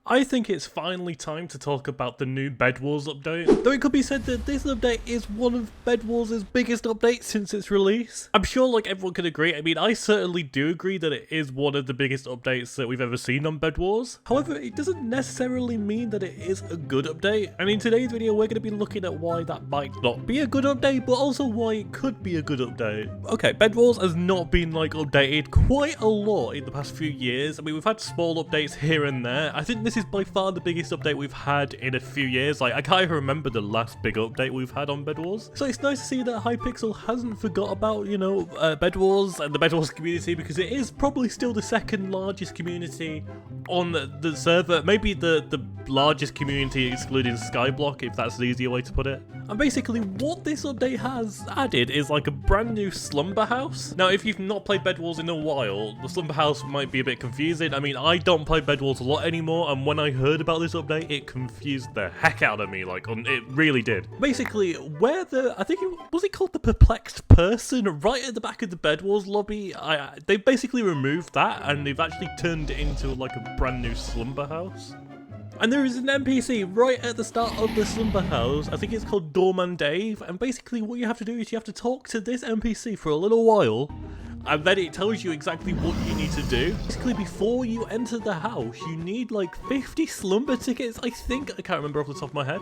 I think it's finally time to talk about the new Bed Wars update. Though it could be said that this update is one of Bed Wars' biggest updates since its release. I'm sure like everyone could agree. I mean, I certainly do agree that it is one of the biggest updates that we've ever seen on Bed Wars. However, it doesn't necessarily mean that it is a good update. And in today's video, we're going to be looking at why that might not be a good update, but also why it could be a good update. Okay, Bed Wars has not been like updated quite a lot in the past few years. I mean, we've had small updates here and there. I think this is by far the biggest update we've had in a few years. Like, I can't even remember the last big update we've had on Bed Wars. So it's nice to see that Hypixel hasn't forgot about, you know, Bed Wars and the Bed Wars community, because it is probably still the second largest community on the server. Maybe the largest community excluding Skyblock, if that's the easier way to put it. And basically what this update has added is like a brand new Slumber House. Now, if you've not played Bed Wars in a while, the Slumber House might be a bit confusing. I mean, I don't play Bed Wars a lot anymore, and when I heard about this update, it confused the heck out of me. Like, it really did. Basically, where I think was it called the Perplexed Person, right at the back of the Bed Wars lobby, they basically removed that, and they've actually turned it into like a brand new Slumber House. And there is an NPC right at the start of the Slumber House. I think it's called Doorman Dave. And basically what you have to do is you have to talk to this NPC for a little while. And then it tells you exactly what you need to do. Basically, before you enter the house, you need like 50 slumber tickets, I think. I can't remember off the top of my head.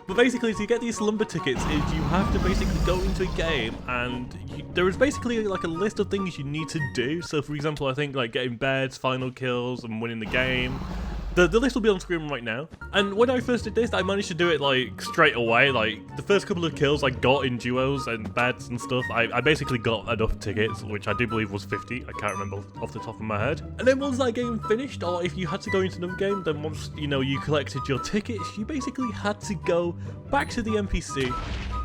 But basically, to get these slumber tickets, is you have to basically go into a game, and there is basically like a list of things you need to do. So, for example, I think like getting beds, final kills, and winning the game. The list will be on screen right now. And when I first did this, I managed to do it like straight away. Like the first couple of kills I got in duos and beds and stuff, I basically got enough tickets, which I do believe was 50. I can't remember off the top of my head. And then once that game finished, or if you had to go into another game, then once, you know, you collected your tickets, you basically had to go back to the NPC,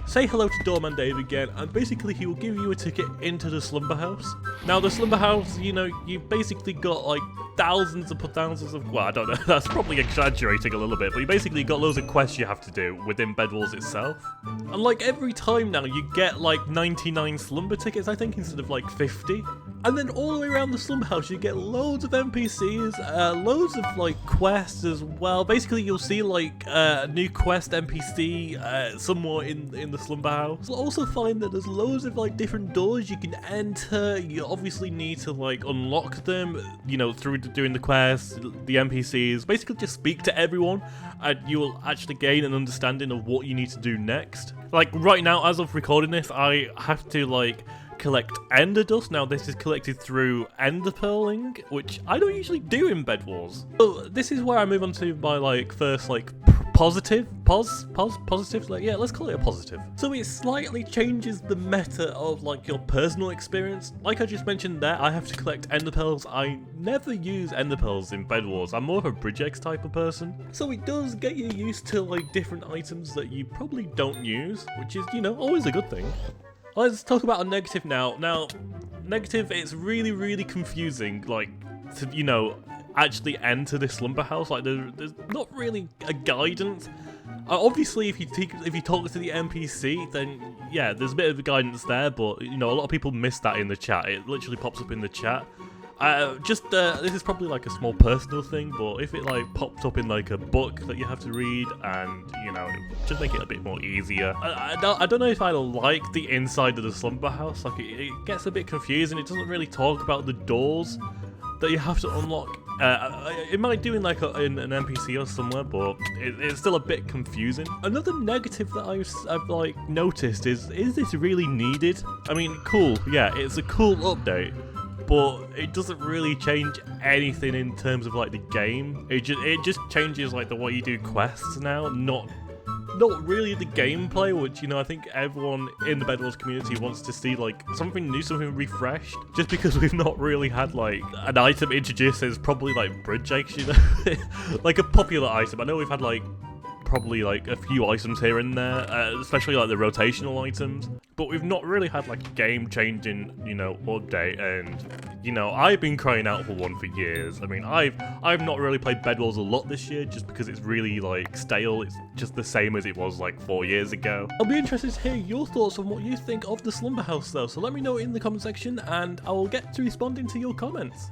say hello to Doorman Dave again, and basically he will give you a ticket into the Slumber House. Now the Slumber House, you know, you basically got like thousands of, well, I don't know, that's probably exaggerating a little bit, but you basically got loads of quests you have to do within Bed Wars itself. And like every time now, you get like 99 slumber tickets, I think, instead of like 50. And then all the way around the Slumber House, you get loads of NPCs, loads of like quests as well. Basically, you'll see like a new quest NPC somewhere in the Slumber House. You'll also find that there's loads of like different doors you can enter. You obviously need to like unlock them, you know, through doing the quests, the NPCs. Basically, just speak to everyone, and you will actually gain an understanding of what you need to do next. Like right now, as of recording this, I have to like collect Ender Dust. Now this is collected through Ender Pearling, which I don't usually do in Bed Wars. So this is where I move on to my like first like positive, like, yeah, let's call it a positive. So it slightly changes the meta of like your personal experience. Like I just mentioned there, I have to collect Ender Pearls. I never use Ender Pearls in Bed Wars. I'm more of a Bridge X type of person. So it does get you used to like different items that you probably don't use, which is, you know, always a good thing. Let's talk about a negative now. Now, negative, it's really confusing, like, to, you know, actually enter this Slumber House. Like, there's not really a guidance. Obviously, if you talk to the NPC, then yeah, there's a bit of guidance there, but, you know, a lot of people miss that in the chat. It literally pops up in the chat. This is probably like a small personal thing, but if it like popped up in like a book that you have to read, and, you know, just make it a bit more easier. I don't know if I like the inside of the Slumber House. Like it gets a bit confusing. It doesn't really talk about the doors that you have to unlock. It might do in like in an NPC or somewhere, but it's still a bit confusing. Another negative that I've like noticed is this really needed? I mean, cool, yeah, it's a cool update, but it doesn't really change anything in terms of like the game. It just changes like the way you do quests now, not really the gameplay, which, you know, I think everyone in the Bed Wars community wants to see like something new, something refreshed. Just because we've not really had like an item introduced is probably like Bridge X, you know, like a popular item. I know we've had like probably like a few items here and there, especially like the rotational items, but we've not really had like a game-changing, you know, update. And, you know, I've been crying out for one for years. I mean, I've not really played Bed Wars a lot this year, just because it's really like stale. It's just the same as it was like 4 years ago. I'll be interested to hear your thoughts on what you think of the Slumber House though, so let me know in the comment section and I will get to responding to your comments.